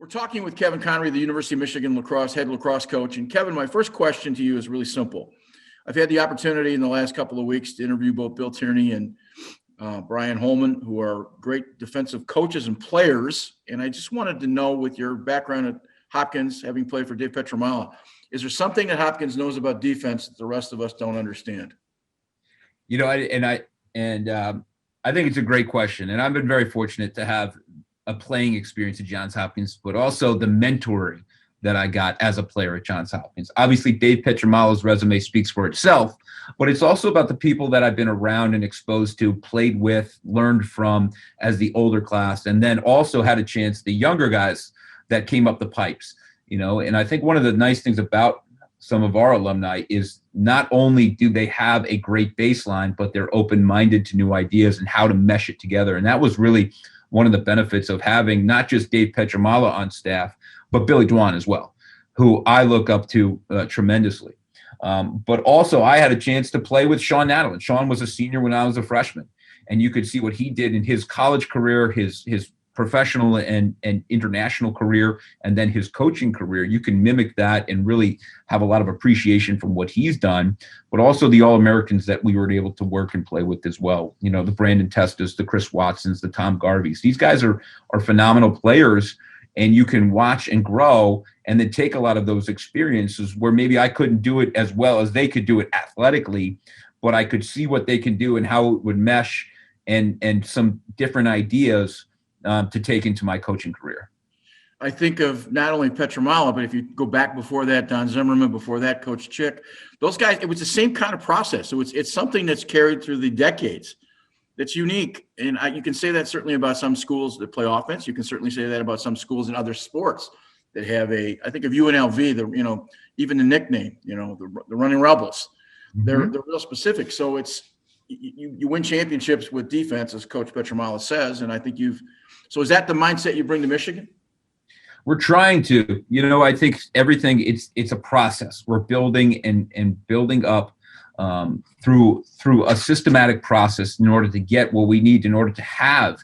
We're talking with Kevin Conry, the University of Michigan lacrosse head lacrosse coach. And Kevin, my first question to you is really simple. I've had the opportunity in the last couple of weeks to interview both Bill Tierney and Brian Holman, who are great defensive coaches and players. And I just wanted to know, with your background at Hopkins, having played for Dave Petramala, is there something that Hopkins knows about defense that the rest of us don't understand? I think it's a great question. And I've been very fortunate to have a playing experience at Johns Hopkins, but also the mentoring that I got as a player at Johns Hopkins. Obviously, Dave Petramala's resume speaks for itself, but it's also about the people that I've been around and exposed to, played with, learned from as the older class, and then also had a chance, the younger guys that came up the pipes, and I think one of the nice things about some of our alumni is not only do they have a great baseline, but they're open-minded to new ideas and how to mesh it together. And that was really one of the benefits of having not just Dave Petramala on staff, but Billy Dwan as well, who I look up to tremendously. But also I had a chance to play with Sean Nadalin. Sean was a senior when I was a freshman, and you could see what he did in his college career, his professional and international career, and then his coaching career. You can mimic that and really have a lot of appreciation from what he's done, but also the All-Americans that we were able to work and play with as well. The Brandon Testas, the Chris Watsons, the Tom Garveys. These guys are phenomenal players, and you can watch and grow and then take a lot of those experiences where maybe I couldn't do it as well as they could do it athletically, but I could see what they can do and how it would mesh and some different ideas to take into my coaching career. I think of not only Petramala, but if you go back before that, Don Zimmerman, before that, Coach Chick, those guys, it was the same kind of process. So it's something that's carried through the decades that's unique. And you can say that certainly about some schools that play offense. You can certainly say that about some schools in other sports that have I think of UNLV, even the nickname, the Running Rebels, they're real specific. So you win championships with defense, as Coach Petramala says. And I think so is that the mindset you bring to Michigan? We're trying to, I think everything, it's a process. We're building and building up through a systematic process in order to get what we need in order to have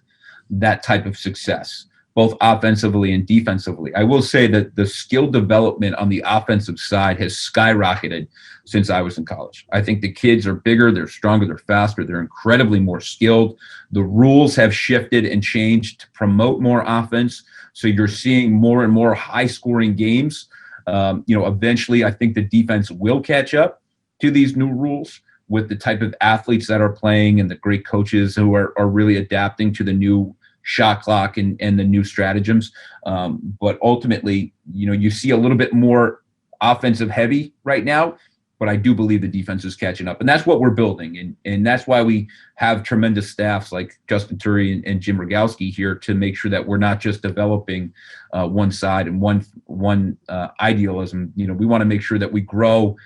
that type of success, both offensively and defensively. I will say that the skill development on the offensive side has skyrocketed since I was in college. I think the kids are bigger, they're stronger, they're faster, they're incredibly more skilled. The rules have shifted and changed to promote more offense. So you're seeing more and more high-scoring games. Eventually I think the defense will catch up to these new rules with the type of athletes that are playing and the great coaches who are really adapting to the new shot clock and the new stratagems. But ultimately, you see a little bit more offensive heavy right now, but I do believe the defense is catching up. And that's what we're building. And that's why we have tremendous staffs like Justin Turi and Jim Rogowski here to make sure that we're not just developing one side and one idealism. We want to make sure that we grow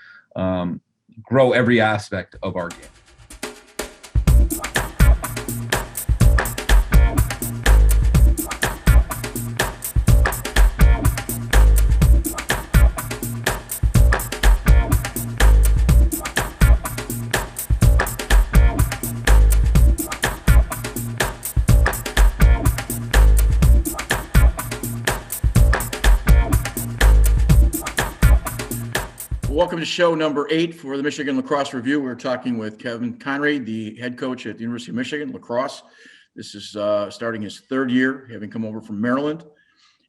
every aspect of our game. Welcome to show number 8 for the Michigan Lacrosse Review. We're talking with Kevin Conry, the head coach at the University of Michigan Lacrosse. This is starting his 3rd year, having come over from Maryland.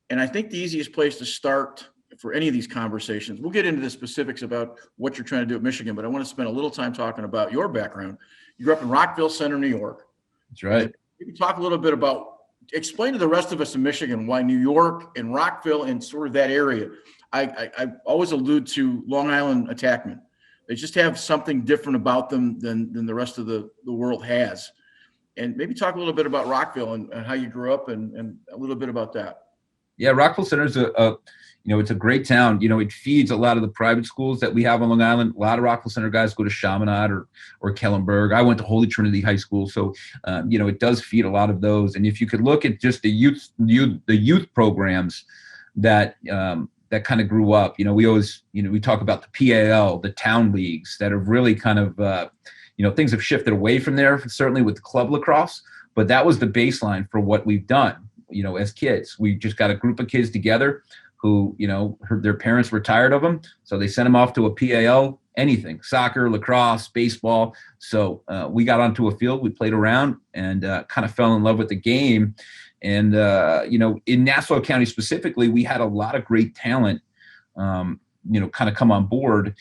And I think the easiest place to start for any of these conversations, we'll get into the specifics about what you're trying to do at Michigan, but I want to spend a little time talking about your background. You grew up in Rockville Center, New York. That's right. You can talk a little bit about, explain to the rest of us in Michigan why New York and Rockville and sort of that area. I always allude to Long Island attackmen. They just have something different about them than the rest of the world has. And maybe talk a little bit about Rockville and how you grew up and a little bit about that. Yeah, Rockville Center is it's a great town. It feeds a lot of the private schools that we have on Long Island. A lot of Rockville Center guys go to Chaminade or Kellenberg. I went to Holy Trinity High School, so it does feed a lot of those. And if you could look at just the youth programs that kind of grew up, we always we talk about the PAL, the town leagues that have really kind of things have shifted away from there, certainly with club lacrosse, but that was the baseline for what we've done. as kids. We just got a group of kids together who, their parents were tired of them. So they sent them off to a PAL, anything, soccer, lacrosse, baseball. So we got onto a field, we played around and kind of fell in love with the game. And, in Nassau County specifically, we had a lot of great talent, kind of come on board.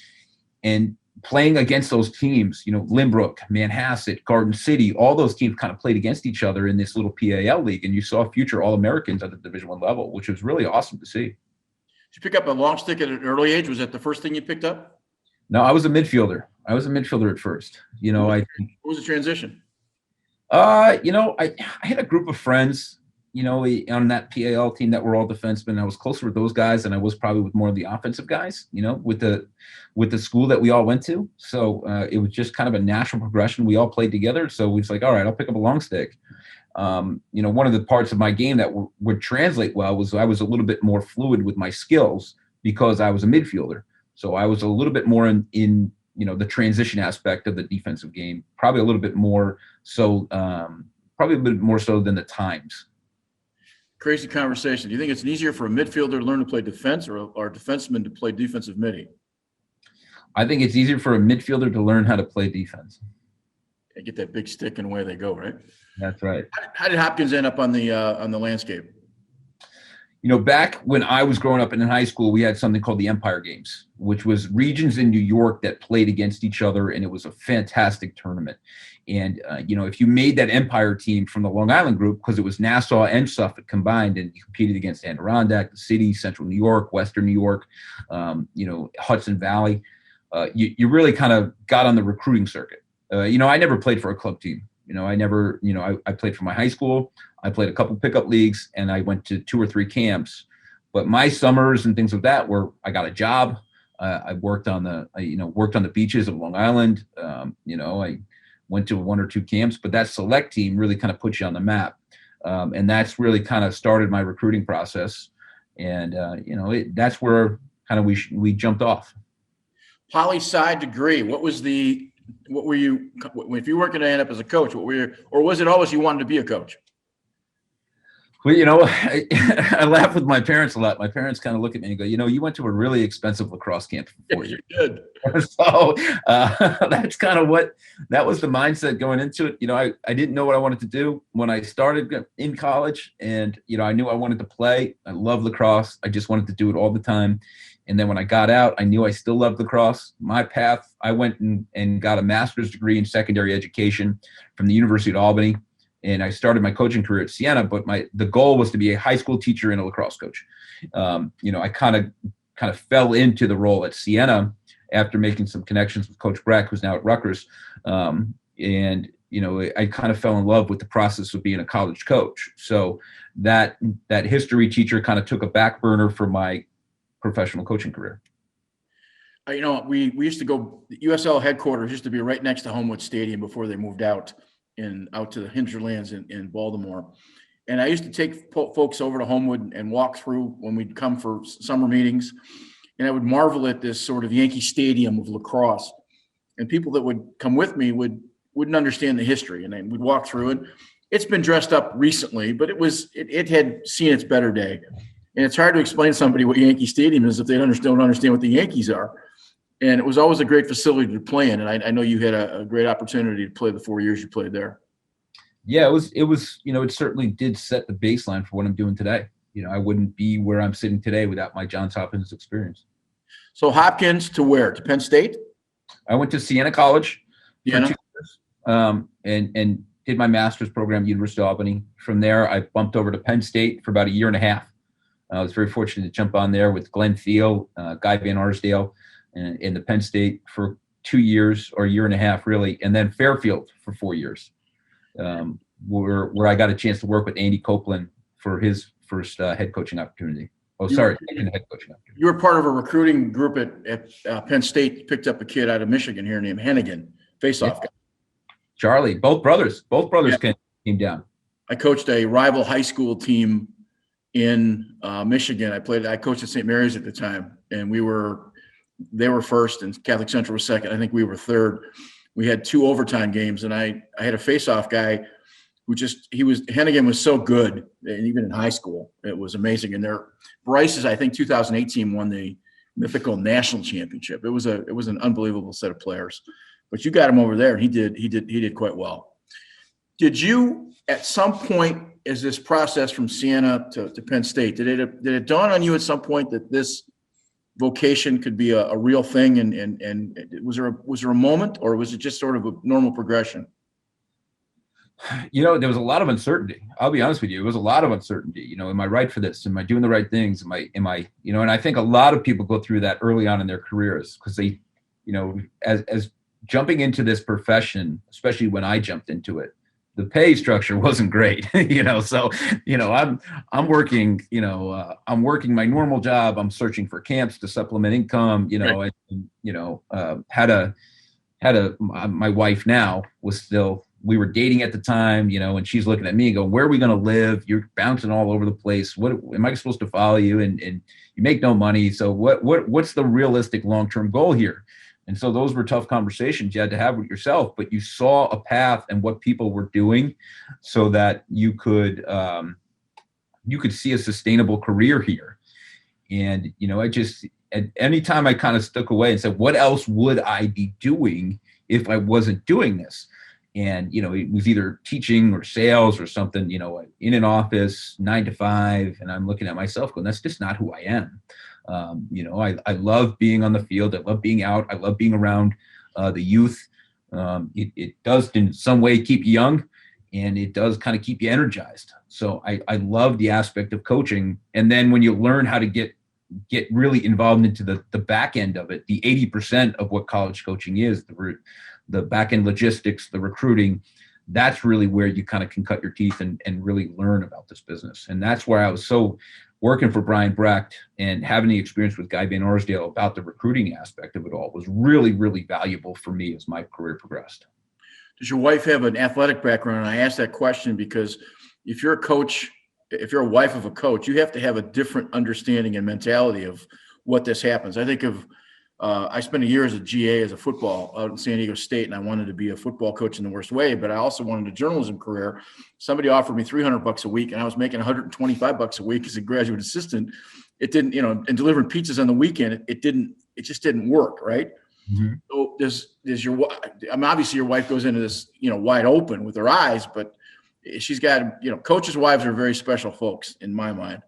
And playing against those teams, Lynbrook, Manhasset, Garden City, all those teams kind of played against each other in this little PAL league. And you saw future All-Americans at the Division I level, which was really awesome to see. Did you pick up a long stick at an early age? Was that the first thing you picked up? No, I was a midfielder. at first. What was the transition? I had a group of friends, on that PAL team that were all defensemen. I was closer with those guys than I was probably with more of the offensive guys, with the school that we all went to. So it was just kind of a natural progression. We all played together. So we was like, all right, I'll pick up a long stick. One of the parts of my game that would translate well was I was a little bit more fluid with my skills because I was a midfielder. So I was a little bit more in the transition aspect of the defensive game, probably a little bit more so, probably a bit more so than the times. Crazy conversation. Do you think it's easier for a midfielder to learn to play defense or a defenseman to play defensive midi? I think it's easier for a midfielder to learn how to play defense. They get that big stick and away they go, right? That's right. How did Hopkins end up on the landscape? Back when I was growing up in high school, we had something called the Empire Games, which was regions in New York that played against each other, and it was a fantastic tournament. And, if you made that Empire team from the Long Island group, because it was Nassau and Suffolk combined, and you competed against Adirondack, the city, Central New York, Western New York, Hudson Valley, you really kind of got on the recruiting circuit. I never played for a club team. I played for my high school. I played a couple pickup leagues, and I went to 2 or 3 camps. But my summers and things like that I got a job. I worked on the beaches of Long Island. I went to 1 or 2 camps, but that select team really kind of put you on the map. And that's really kind of started my recruiting process. And, that's where kind of we jumped off. Poli-sci degree. What were you, if you weren't going to end up as a coach, or was it always you wanted to be a coach? Well, I laugh with my parents a lot. My parents kind of look at me and go, you went to a really expensive lacrosse camp for 4 years. You did. So that's kind of that was the mindset going into it. I didn't know what I wanted to do when I started in college, and, I knew I wanted to play. I love lacrosse. I just wanted to do it all the time. And then when I got out, I knew I still loved lacrosse. My path, I went and got a master's degree in secondary education from the University of Albany. And I started my coaching career at Siena, but the goal was to be a high school teacher and a lacrosse coach. I kind of fell into the role at Siena after making some connections with Coach Breck, who's now at Rutgers. I kind of fell in love with the process of being a college coach. So that history teacher kind of took a back burner for my professional coaching career. We used to go, the USL headquarters used to be right next to Homewood Stadium before they moved out to the hinterlands in Baltimore. And I used to take folks over to Homewood and walk through when we'd come for summer meetings. And I would marvel at this sort of Yankee Stadium of lacrosse. And people that would come with me wouldn't understand the history. And we'd walk through it. It's been dressed up recently, but it had seen its better day. And it's hard to explain to somebody what Yankee Stadium is if they don't understand what the Yankees are. And it was always a great facility to play in. And I know you had a great opportunity to play the 4 years you played there. Yeah, it was, it certainly did set the baseline for what I'm doing today. I wouldn't be where I'm sitting today without my Johns Hopkins experience. So Hopkins to where? To Penn State? I went to Siena College for 2 years, and did my master's program at University of Albany. From there, I bumped over to Penn State for about 1.5 years. I was very fortunate to jump on there with Glenn Thiel, Guy Van Arsdale, and in the Penn State for 2 years or 1.5 years, really, and then Fairfield for 4 years, where I got a chance to work with Andy Copeland for his first head coaching opportunity. Head coaching opportunity. You were part of a recruiting group at Penn State. You picked up a kid out of Michigan here named Hennigan, face-off guy. Charlie, both brothers came down. I coached a rival high school team in Michigan. I coached at St. Mary's at the time, and they were first and Catholic Central was second. I think we were third. We had 2 overtime games, and I had a face-off guy Hennigan was so good, and even in high school, it was amazing. And Bryce's, I think 2018 won the mythical national championship. It was an unbelievable set of players, but you got him over there. And he did quite well. Did you, at some point, as this process from Siena to Penn State, did it dawn on you at some point that this vocation could be a real thing? And was there a moment, or was it just sort of a normal progression? There was a lot of uncertainty. I'll be honest with you. It was a lot of uncertainty. Am I right for this? Am I doing the right things? Am I, and I think a lot of people go through that early on in their careers because they, as jumping into this profession, especially when I jumped into it, the pay structure wasn't great, so, I'm working, I'm working my normal job. I'm searching for camps to supplement income, my wife now was still, we were dating at the time, and she's looking at me and going, where are we going to live? You're bouncing all over the place. What am I supposed to follow you? And you make no money. So what's the realistic long-term goal here? And so those were tough conversations you had to have with yourself, but you saw a path and what people were doing so that you could see a sustainable career here. And, at any time I kind of stuck away and said, what else would I be doing if I wasn't doing this? And, it was either teaching or sales or something, in an office, 9 to 5. And I'm looking at myself going, that's just not who I am. I love being on the field. I love being out. I love being around the youth. It does in some way keep you young, and it does kind of keep you energized. So I love the aspect of coaching. And then when you learn how to get really involved into the back end of it, the 80% of what college coaching is, the back end logistics, the recruiting, that's really where you kind of can cut your teeth and really learn about this business. And that's where I was so working for Brian Brecht and having the experience with Guy Van Arsdale about the recruiting aspect of it all was really, really valuable for me as my career progressed. Does your wife have an athletic background? And I ask that question because if you're a coach, if you're a wife of a coach, you have to have a different understanding and mentality of what this happens. I think of, I spent a year as a GA as a football out in San Diego State, and I wanted to be a football coach in the worst way, but I also wanted a journalism career. Somebody offered me $300 a week, and I was making $125 a week as a graduate assistant. It didn't, and delivering pizzas on the weekend, it just didn't work, right? Mm-hmm. So obviously your wife goes into this, wide open with her eyes, but she's got, coaches' wives are very special folks in my mind.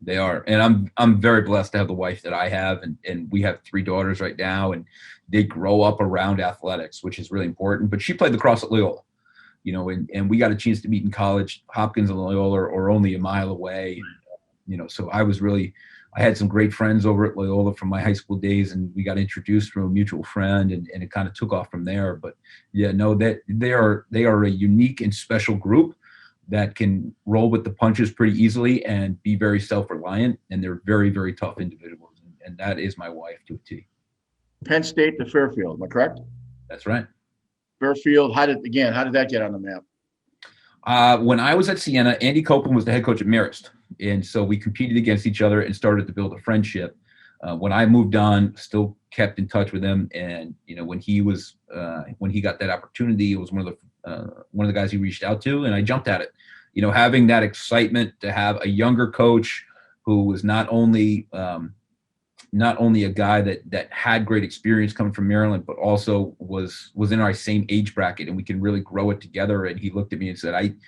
They are. And I'm very blessed to have the wife that I have. And we have 3 daughters right now, and they grow up around athletics, which is really important. But she played lacrosse at Loyola, and we got a chance to meet in college. Hopkins and Loyola are only a mile away. So I had some great friends over at Loyola from my high school days, and we got introduced from a mutual friend, and it kind of took off from there. But that they are a unique and special group that can roll with the punches pretty easily and be very self-reliant, and they're very, very tough individuals. And that is my wife to a T. Penn State to Fairfield, am I correct? That's right. Fairfield, how did that get on the map? When I was at Siena, Andy Copeland was the head coach at Marist. And so we competed against each other and started to build a friendship. When I moved on, still kept in touch with him. And, when he got that opportunity, it was one of the guys he reached out to, and I jumped at it. Having that excitement to have a younger coach who was not only a guy that had great experience coming from Maryland, but also was in our same age bracket, and we can really grow it together. And he looked at me and said, I'm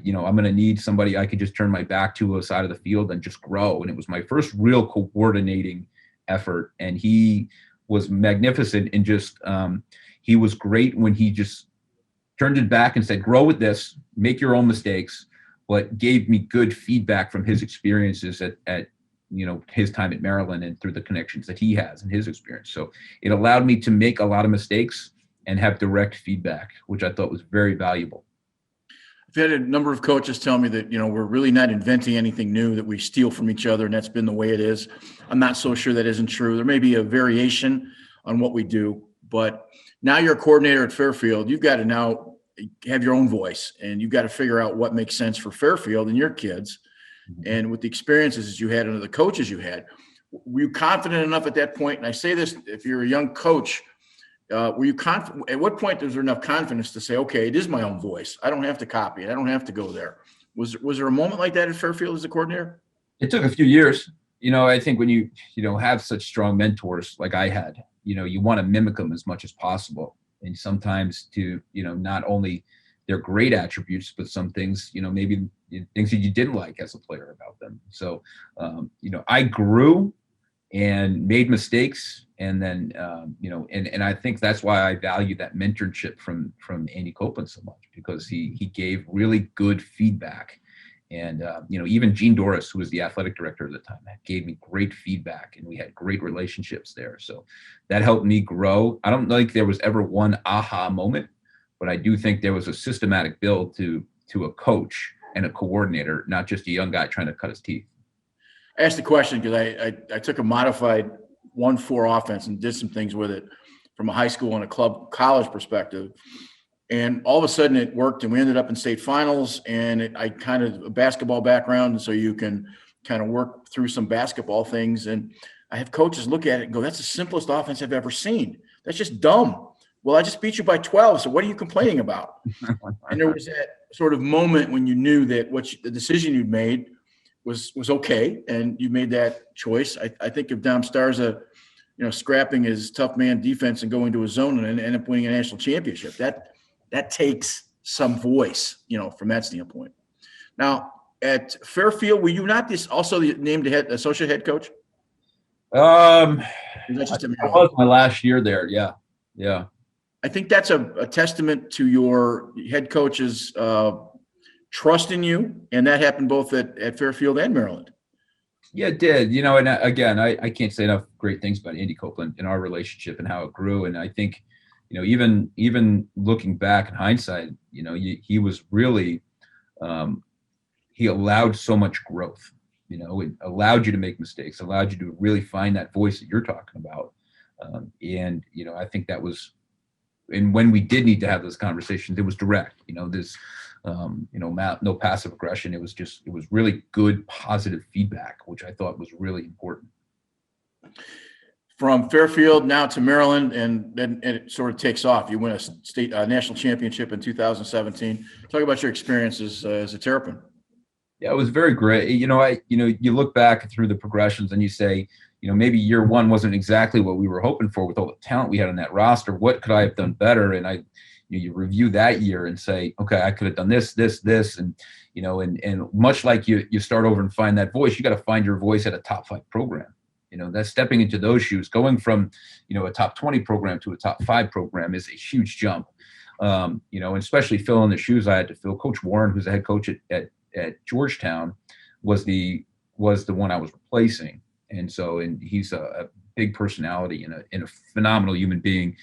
going to need somebody I could just turn my back to a side of the field and just grow. And it was my first real coordinating effort. And he was magnificent and just, he was great when he just turned it back and said, grow with this, make your own mistakes, but gave me good feedback from his experiences at his time at Maryland and through the connections that he has in his experience. So it allowed me to make a lot of mistakes and have direct feedback, which I thought was very valuable. I've had a number of coaches tell me that, we're really not inventing anything new, that we steal from each other, and that's been the way it is. I'm not so sure that isn't true. There may be a variation on what we do, but now you're a coordinator at Fairfield. You've got to now have your own voice, and you've got to figure out what makes sense for Fairfield and your kids. Mm-hmm. And with the experiences that you had under the coaches you had, were you confident enough at that point? And I say this, if you're a young coach, Were you confident? At what point was there enough confidence to say, okay, it is my own voice. I don't have to copy it. I don't have to go there. Was there a moment like that at Fairfield as a coordinator? It took a few years. I think when you have such strong mentors like I had, you want to mimic them as much as possible. And sometimes to, not only their great attributes, but some things, maybe things that you didn't like as a player about them. So, I grew and made mistakes. And then, and I think that's why I value that mentorship from Andy Copeland so much, because he gave really good feedback. And, even Gene Doris, who was the athletic director at the time, gave me great feedback, and we had great relationships there. So that helped me grow. I don't think there was ever one aha moment, but I do think there was a systematic build to a coach and a coordinator, not just a young guy trying to cut his teeth. I asked the question because I took a modified 1-4 offense and did some things with it from a high school and a college perspective. And all of a sudden it worked, and we ended up in state finals. And I kind of a basketball background, and so you can kind of work through some basketball things. And I have coaches look at it and go, "That's the simplest offense I've ever seen. That's just dumb." Well, I just beat you by 12. So what are you complaining about? And there was that sort of moment when you knew that the decision you'd made was okay, and you made that choice. I think of Dom Starza, scrapping his tough man defense and going to a zone and end up winning a national championship. That takes some voice, from that standpoint. Now, at Fairfield, were you not also named associate head coach? That was my last year there. Yeah. I think that's a testament to your head coach's trust in you, and that happened both at Fairfield and Maryland. Yeah, it did. And again, I can't say enough great things about Andy Copeland and our relationship and how it grew. And I think, even looking back in hindsight, he was really, he allowed so much growth. It allowed you to make mistakes, allowed you to really find that voice that you're talking about. And I think that was, and when we did need to have those conversations, it was direct. This, no passive aggression. It was really good, positive feedback, which I thought was really important. From Fairfield now to Maryland, and then it sort of takes off. You win a national championship in 2017. Talk about your experiences as a Terrapin. Yeah, it was very great. You look back through the progressions and you say, maybe year one wasn't exactly what we were hoping for with all the talent we had on that roster. What could I have done better? And you review that year and say, okay, I could have done this, and and much like you start over and find that voice, you got to find your voice at a top 5 program. That's stepping into those shoes. Going from, a top 20 program to a top 5 program is a huge jump. And especially filling the shoes I had to fill. Coach Warren, who's the head coach at Georgetown, was the one I was replacing. And he's a big personality and a phenomenal human being.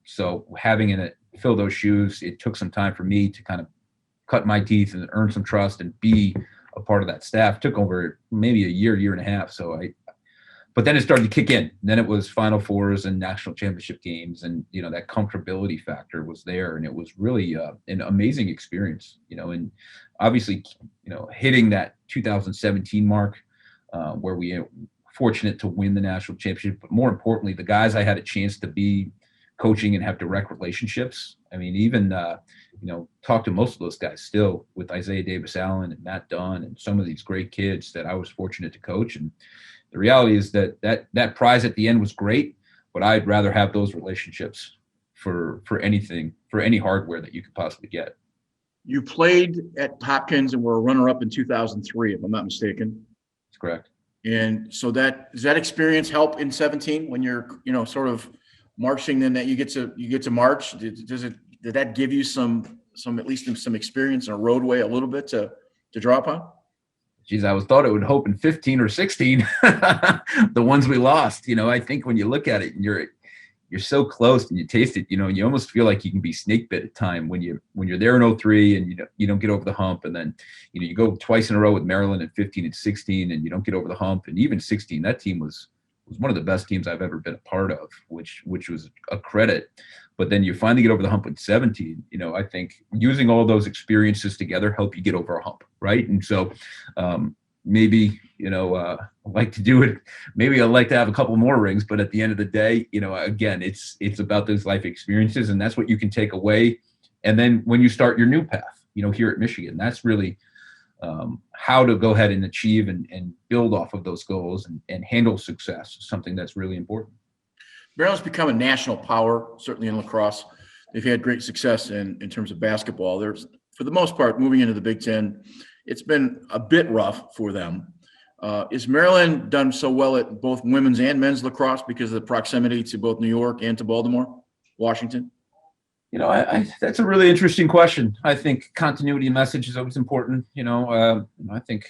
So having to fill those shoes, it took some time for me to kind of cut my teeth and earn some trust and be a part of that staff. It took over maybe a year and a half. But then it started to kick in. Then it was Final Fours and national championship games, and that comfortability factor was there, and it was really an amazing experience. And obviously, hitting that 2017 mark, where we were fortunate to win the national championship, but more importantly, the guys I had a chance to be coaching and have direct relationships. I mean, even talk to most of those guys still, with Isaiah Davis Allen and Matt Dunn and some of these great kids that I was fortunate to coach. And the reality is that prize at the end was great, but I'd rather have those relationships for anything, for any hardware that you could possibly get. You played at Hopkins and were a runner-up in 2003, if I'm not mistaken. That's correct. And so does that experience help in 17 when you're, sort of marching, then that you get to march? Did that give you some at least some experience in a roadway a little bit to draw upon? Geez, I thought it would hope in 15 or 16, the ones we lost. I think when you look at it and you're so close and you taste it, you almost feel like you can be snake bit at time when you're there in 03 and you don't get over the hump. And then, you go twice in a row with Maryland in 15 and 16 and you don't get over the hump. And even 16, that team was one of the best teams I've ever been a part of, which was a credit. But then you finally get over the hump with 17. I think using all those experiences together help you get over a hump, right? And so, maybe, like to do it. Maybe I'd like to have a couple more rings, but at the end of the day, again, it's about those life experiences, and that's what you can take away. And then when you start your new path, here at Michigan, that's really how to go ahead and achieve and build off of those goals and handle success is something that's really important. Maryland's become a national power, certainly in lacrosse. They've had great success in terms of basketball. There's, for the most part, moving into the Big Ten, it's been a bit rough for them. Is Maryland done so well at both women's and men's lacrosse because of the proximity to both New York and to Baltimore, Washington? That's a really interesting question. I think continuity of message is always important. I think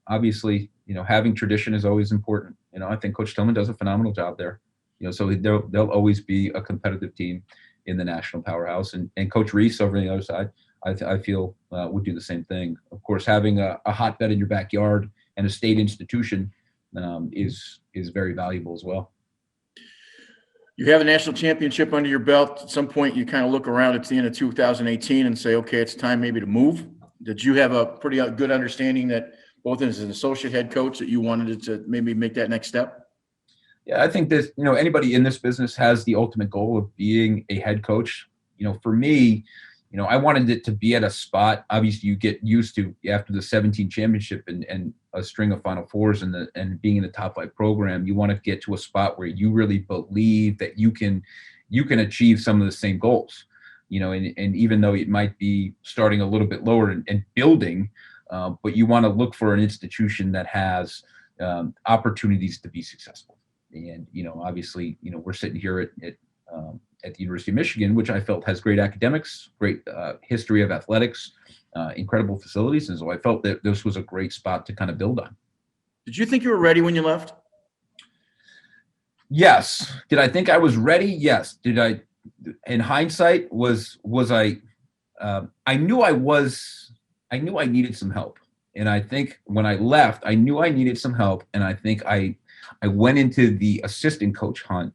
obviously, having tradition is always important. I think Coach Tillman does a phenomenal job there. So they'll always be a competitive team in the national powerhouse. And Coach Reese over on the other side, I feel would do the same thing. Of course, having a hotbed in your backyard and a state institution is very valuable as well. You have a national championship under your belt. At some point, you kind of look around at the end of 2018 and say, okay, it's time maybe to move. Did you have a pretty good understanding that both as an associate head coach that you wanted to maybe make that next step? Yeah, I think this, anybody in this business has the ultimate goal of being a head coach. For me, I wanted it to be at a spot. Obviously, you get used to after the 17 championship and a string of Final Fours and being in the top 5 program. You want to get to a spot where you really believe that you can achieve some of the same goals. And even though it might be starting a little bit lower and building, but you want to look for an institution that has opportunities to be successful. And obviously, we're sitting here at the University of Michigan, which I felt has great academics, great history of athletics, incredible facilities. And so I felt that this was a great spot to kind of build on. Did you think you were ready when you left? Yes. Did I think I was ready? Yes. Did I, in hindsight, was I, I knew I needed some help. And I think when I left, I knew I needed some help. And I think I went into the assistant coach hunt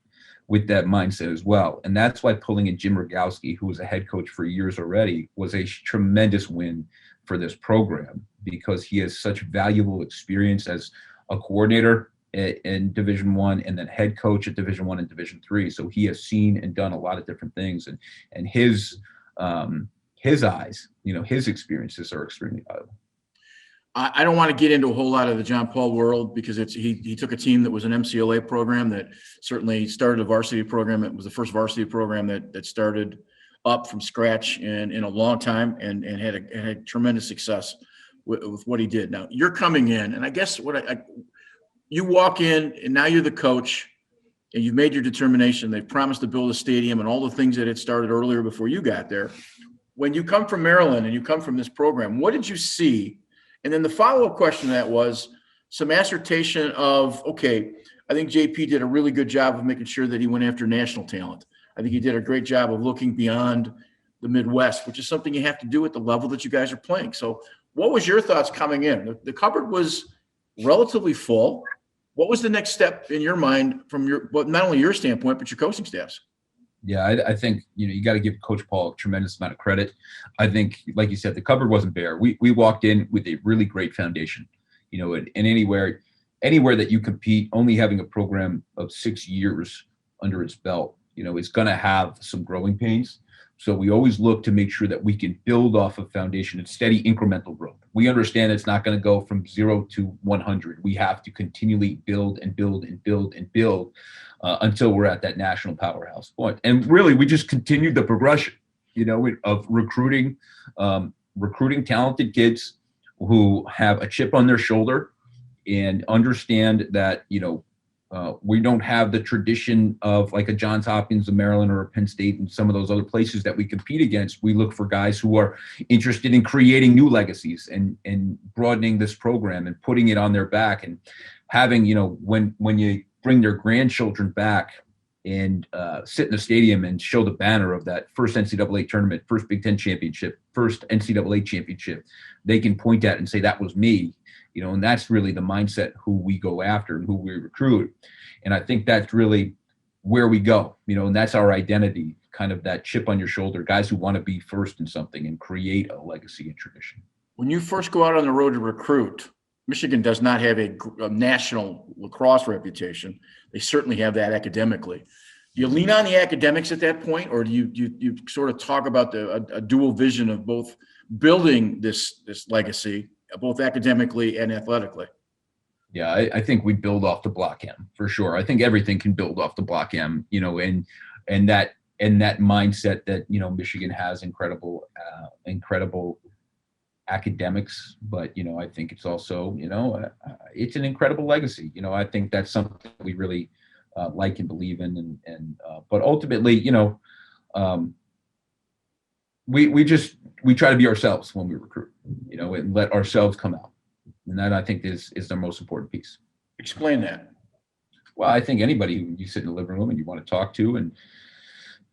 with that mindset as well. And that's why pulling in Jim Rogowski, who was a head coach for years already, was a tremendous win for this program because he has such valuable experience as a coordinator in Division I and then head coach at Division I and Division III. So he has seen and done a lot of different things, and his eyes, his experiences are extremely valuable. I don't want to get into a whole lot of the John Paul world because he took a team that was an MCLA program that certainly started a varsity program. It was the first varsity program that started up from scratch in a long time and had tremendous success with what he did. Now you're coming in, and I guess you walk in and now you're the coach and you've made your determination. They've promised to build a stadium and all the things that had started earlier before you got there. When you come from Maryland and you come from this program, what did you see? And then the follow-up question to that was some assertion of, okay, I think JP did a really good job of making sure that he went after national talent. I think he did a great job of looking beyond the Midwest, which is something you have to do at the level that you guys are playing. So what was your thoughts coming in? The cupboard was relatively full. What was the next step in your mind from not only your standpoint, but your coaching staff's? Yeah, I think, you got to give Coach Paul a tremendous amount of credit. I think, like you said, the cupboard wasn't bare. We walked in with a really great foundation, and anywhere that you compete, only having a program of 6 years under its belt, is going to have some growing pains. So we always look to make sure that we can build off of foundation and steady incremental growth. We understand it's not going to go from 0 to 100. We have to continually build and build and build and build until we're at that national powerhouse point. And really, we just continued the progression, of recruiting talented kids who have a chip on their shoulder and understand that, we don't have the tradition of like a Johns Hopkins of Maryland or a Penn State and some of those other places that we compete against. We look for guys who are interested in creating new legacies and broadening this program and putting it on their back and having, when you bring their grandchildren back and sit in the stadium and show the banner of that first NCAA tournament, first Big Ten championship, first NCAA championship, they can point at and say, that was me. And that's really the mindset who we go after and who we recruit. And I think that's really where we go, and that's our identity, kind of that chip on your shoulder, guys who want to be first in something and create a legacy and tradition. When you first go out on the road to recruit, Michigan does not have a national lacrosse reputation. They certainly have that academically. Do you lean on the academics at that point, or do you sort of talk about a dual vision of both building this legacy, both academically and athletically? Yeah, I think we build off the block M for sure. I think everything can build off the block M, and that mindset that Michigan has incredible academics, but I think it's also it's an incredible legacy. I think that's something we really like and believe in, and but ultimately we try to be ourselves when we recruit, and let ourselves come out, and that I think is the most important piece. Explain that. Well, I think anybody who you sit in the living room and you want to talk to, and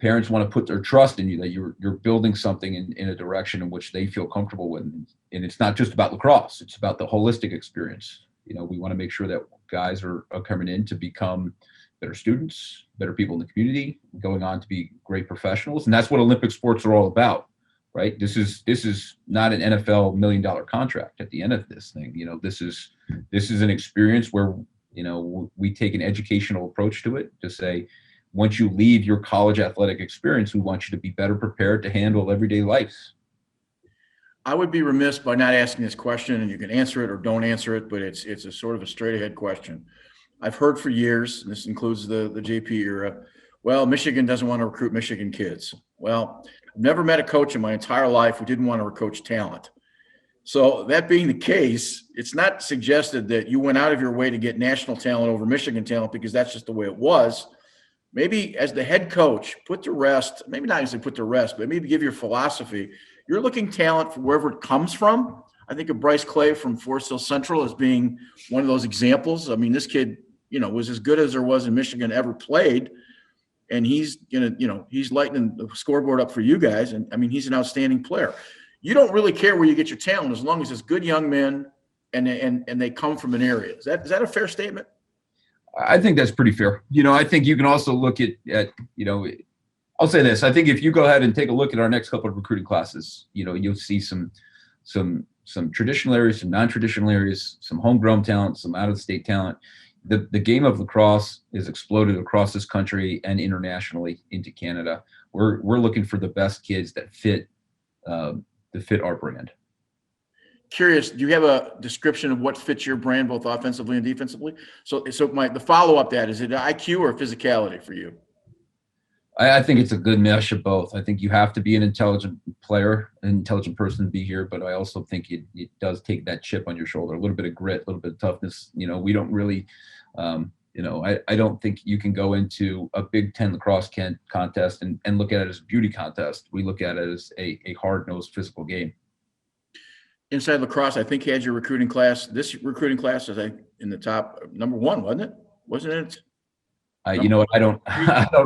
parents want to put their trust in you, that you're building something in a direction in which they feel comfortable with. And it's not just about lacrosse. It's about the holistic experience. We want to make sure that guys are coming in to become better students, better people in the community, going on to be great professionals. And that's what Olympic sports are all about, right? This is not an NFL $1 million contract at the end of this thing. This is an experience where, we take an educational approach to it to say, once you leave your college athletic experience, we want you to be better prepared to handle everyday life. I would be remiss by not asking this question, and you can answer it or don't answer it, but it's a sort of a straight ahead question. I've heard for years, and this includes the JP era, well, Michigan doesn't want to recruit Michigan kids. Well, I've never met a coach in my entire life who didn't want to recruit talent. So that being the case, it's not suggested that you went out of your way to get national talent over Michigan talent, because that's just the way it was. Maybe as the head coach, put to rest, maybe not even put to rest, but maybe give your philosophy. You're looking talent from wherever it comes from. I think of Bryce Clay from Forest Hill Central as being one of those examples. I mean, this kid, was as good as there was in Michigan ever played. And he's he's lighting the scoreboard up for you guys. And I mean, he's an outstanding player. You don't really care where you get your talent as long as it's good young men and they come from an area. Is that a fair statement? I think that's pretty fair. I think you can also look at I'll say this. I think if you go ahead and take a look at our next couple of recruiting classes, you'll see some traditional areas, some non-traditional areas, some homegrown talent, some out-of-state talent. The game of lacrosse is exploded across this country and internationally into Canada. We're looking for the best kids that fit our brand. Curious, do you have a description of what fits your brand, both offensively and defensively? So the follow-up that, is it IQ or physicality for you? I think it's a good mesh of both. I think you have to be an intelligent player, an intelligent person to be here, but I also think it does take that chip on your shoulder, a little bit of grit, a little bit of toughness. We don't really, I don't think you can go into a Big Ten lacrosse contest and look at it as a beauty contest. We look at it as a hard-nosed physical game. Inside Lacrosse, I think, had your recruiting class. This recruiting class is in the top number one, wasn't it? Wasn't it? I don't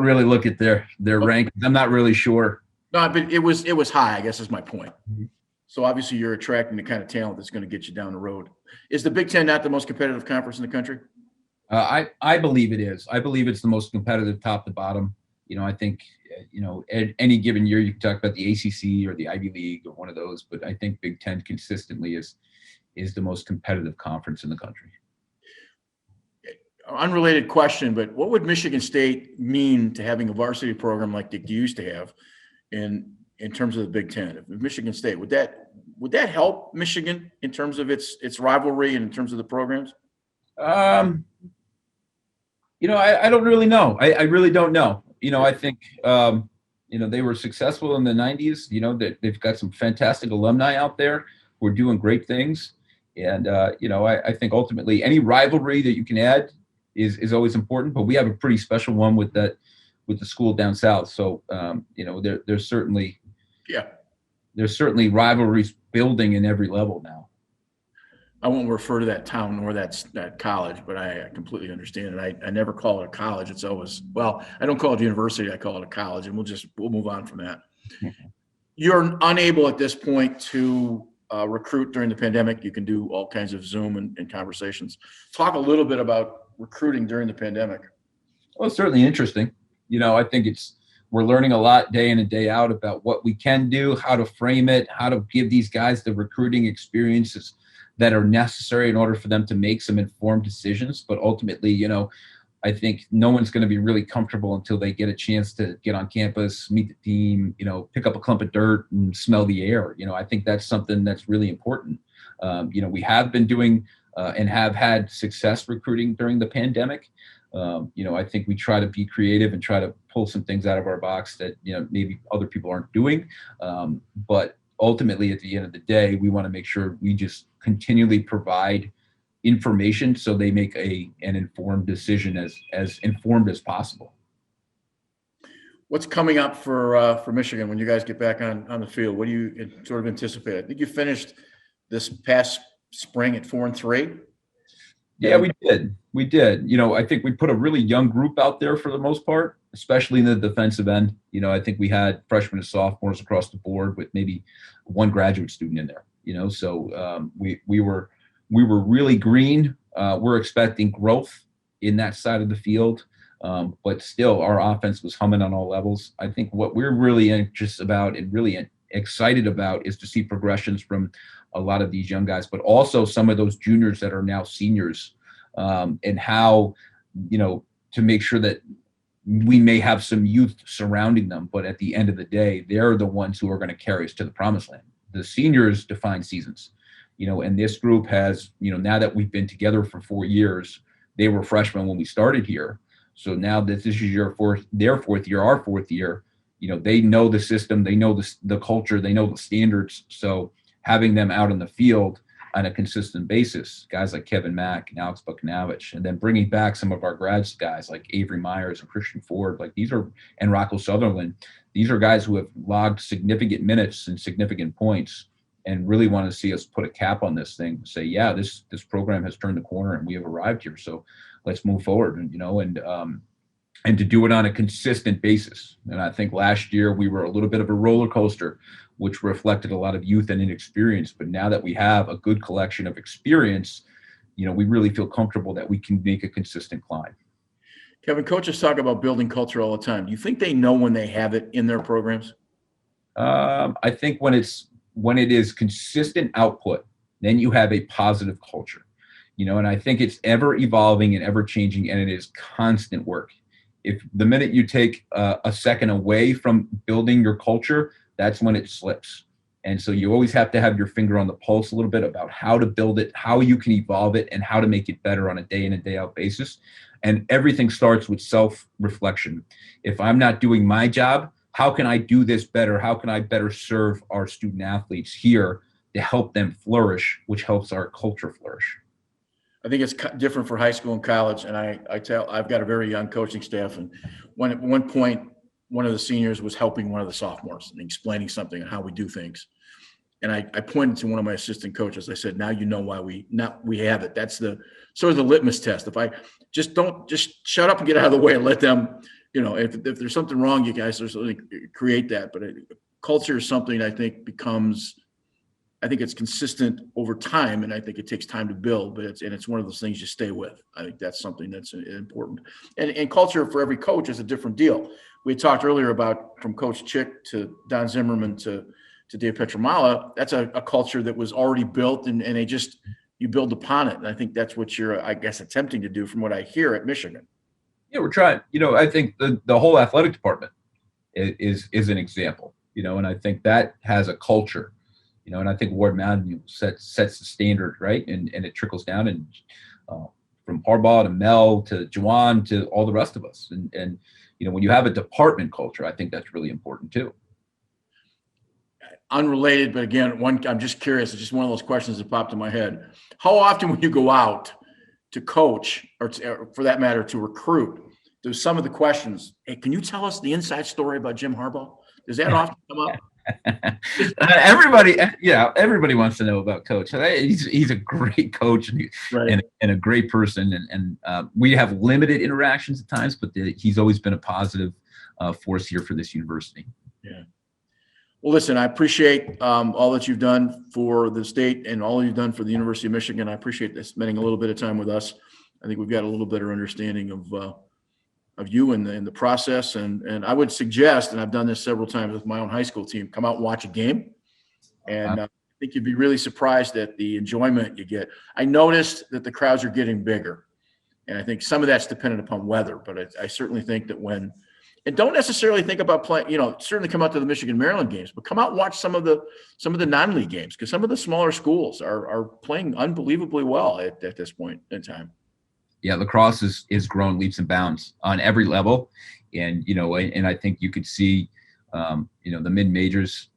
really look at their rankings. I'm not really sure. No, but it was high, I guess is my point. Mm-hmm. So obviously you're attracting the kind of talent that's going to get you down the road. Is the Big Ten not the most competitive conference in the country? I believe it is. I believe it's the most competitive top to bottom. I think, any given year you can talk about the ACC or the Ivy League or one of those, but I think Big Ten consistently is the most competitive conference in the country. Unrelated question, but what would Michigan State mean to having a varsity program like they used to have in terms of the Big Ten? If Michigan State, would that help Michigan in terms of its rivalry and in terms of the programs? I don't really know. I really don't know. I think, they were successful in the 90s, that they've got some fantastic alumni out there who are doing great things. And, I think ultimately any rivalry that you can add is always important, but we have a pretty special one with the school down south. So, there's certainly rivalries building in every level now. I won't refer to that town nor that college, but I completely understand it. I never call it a college. It's always, I don't call it a university. I call it a college, and we'll move on from that. Mm-hmm. You're unable at this point to recruit during the pandemic. You can do all kinds of Zoom and conversations. Talk a little bit about recruiting during the pandemic. Well, it's certainly interesting. I think we're learning a lot day in and day out about what we can do, how to frame it, how to give these guys the recruiting experiences that are necessary in order for them to make some informed decisions. But ultimately, I think no one's going to be really comfortable until they get a chance to get on campus, meet the team, pick up a clump of dirt and smell the air. I think that's something that's really important. We have been doing and have had success recruiting during the pandemic. I think we try to be creative and try to pull some things out of our box that, maybe other people aren't doing. But ultimately, at the end of the day, we want to make sure we just continually provide information so they make an informed decision, as informed as possible. What's coming up for Michigan when you guys get back on the field? What do you sort of anticipate? I think you finished this past spring at 4-3. Yeah, we did. I think we put a really young group out there for the most part, especially in the defensive end. I think we had freshmen and sophomores across the board with maybe one graduate student in there. So we were really green. We're expecting growth in that side of the field, but still our offense was humming on all levels. I think what we're really anxious about and really excited about is to see progressions from a lot of these young guys, but also some of those juniors that are now seniors, and how, to make sure that we may have some youth surrounding them, but at the end of the day, they're the ones who are going to carry us to the promised land. The seniors define seasons, and this group has, now that we've been together for 4 years, they were freshmen when we started here. So now that this is their fourth year, our fourth year, they know the system, they know the culture, they know the standards. So having them out in the field on a consistent basis, guys like Kevin Mack and Alex Buchnavich, and then bringing back some of our grads guys like Avery Myers and Christian Ford, and Rocco Sutherland. These are guys who have logged significant minutes and significant points, and really want to see us put a cap on this thing. Say, yeah, this program has turned the corner and we have arrived here. So let's move forward, and to do it on a consistent basis. And I think last year we were a little bit of a roller coaster, which reflected a lot of youth and inexperience. But now that we have a good collection of experience, we really feel comfortable that we can make a consistent climb. Kevin, coaches talk about building culture all the time. Do you think they know when they have it in their programs? I think when it is consistent output, then you have a positive culture, and I think it's ever evolving and ever changing, and it is constant work. If the minute you take a second away from building your culture, that's when it slips. And so you always have to have your finger on the pulse a little bit about how to build it, how you can evolve it, and how to make it better on a day in and day out basis. And everything starts with self-reflection. If I'm not doing my job, how can I do this better? How can I better serve our student athletes here to help them flourish, which helps our culture flourish? I think it's different for high school and college. And I've got a very young coaching staff. And at one point, one of the seniors was helping one of the sophomores and explaining something on how we do things. And I pointed to one of my assistant coaches. I said, now you know why we have it. That's the sort of the litmus test. If I just shut up and get out of the way and let them, if there's something wrong, you guys, there's something, create that. But culture is something I think it's consistent over time, and I think it takes time to build, but it's one of those things you stay with. I think that's something that's important. And culture for every coach is a different deal. We had talked earlier about from Coach Chick to Don Zimmerman to Dave Petramala. That's a culture that was already built, and you build upon it. And I think that's what you're, I guess, attempting to do from what I hear at Michigan. Yeah, we're trying. I think the whole athletic department is an example. And I think that has a culture. And I think Ward Mountain sets the standard, right? And it trickles down, and from Harbaugh to Mel to Juwan to all the rest of us. And when you have a department culture, I think that's really important too. Unrelated, but again, I'm just curious. It's just one of those questions that popped in my head. How often when you go out to coach, or for that matter, to recruit, there's some of the questions, hey, can you tell us the inside story about Jim Harbaugh? Does that often come up? Everybody wants to know about Coach. He's a great coach and a great person, and we have limited interactions at times, but he's always been a positive force here for this university. Yeah. Well, listen, I appreciate all that you've done for the state and all you've done for the University of Michigan. I appreciate this spending a little bit of time with us. I think we've got a little better understanding of you and the process. And I would suggest, and I've done this several times with my own high school team, come out and watch a game. And think you'd be really surprised at the enjoyment you get. I noticed that the crowds are getting bigger, and I think some of that's dependent upon weather. But I certainly think that and don't necessarily think about playing. Certainly come out to the Michigan-Maryland games, but come out and watch some of the non-league games, because some of the smaller schools are playing unbelievably well at this point in time. Yeah, lacrosse is growing leaps and bounds on every level, and I think you could see, the mid majors.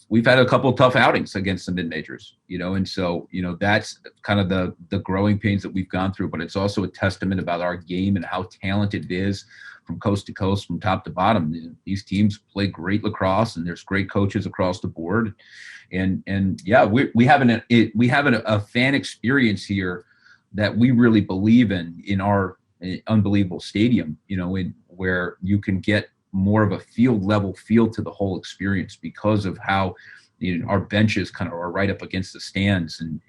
We've had a couple of tough outings against the mid majors, and so that's kind of the growing pains that we've gone through. But it's also a testament about our game and how talented it is from coast to coast, from top to bottom. These teams play great lacrosse, and there's great coaches across the board, and yeah, we have a fan experience here that we really believe in our unbelievable stadium, where you can get more of a field level feel to the whole experience because of how our benches kind of are right up against the stands, and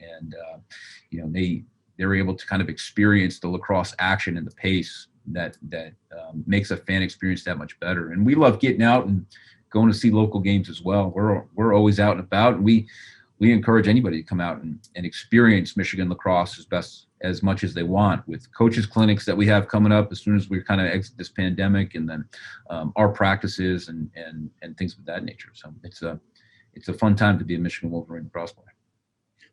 they're able to kind of experience the lacrosse action and the pace that makes a fan experience that much better. And we love getting out and going to see local games as well. We're always out and about, and we encourage anybody to come out and experience Michigan lacrosse as much as they want, with coaches clinics that we have coming up as soon as we kind of exit this pandemic, and then our practices and things of that nature. So it's a fun time to be a Michigan Wolverine lacrosse player.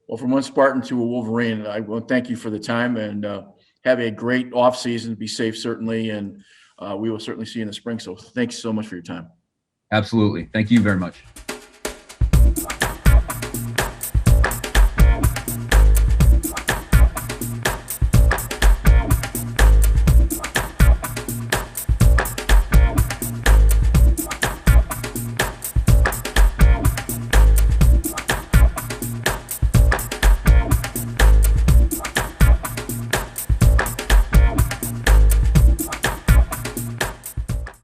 Well, from one Spartan to a Wolverine, I want to thank you for the time, and have a great off season. Be safe, certainly, and we will certainly see you in the spring. So thanks so much for your time. Absolutely. Thank you very much.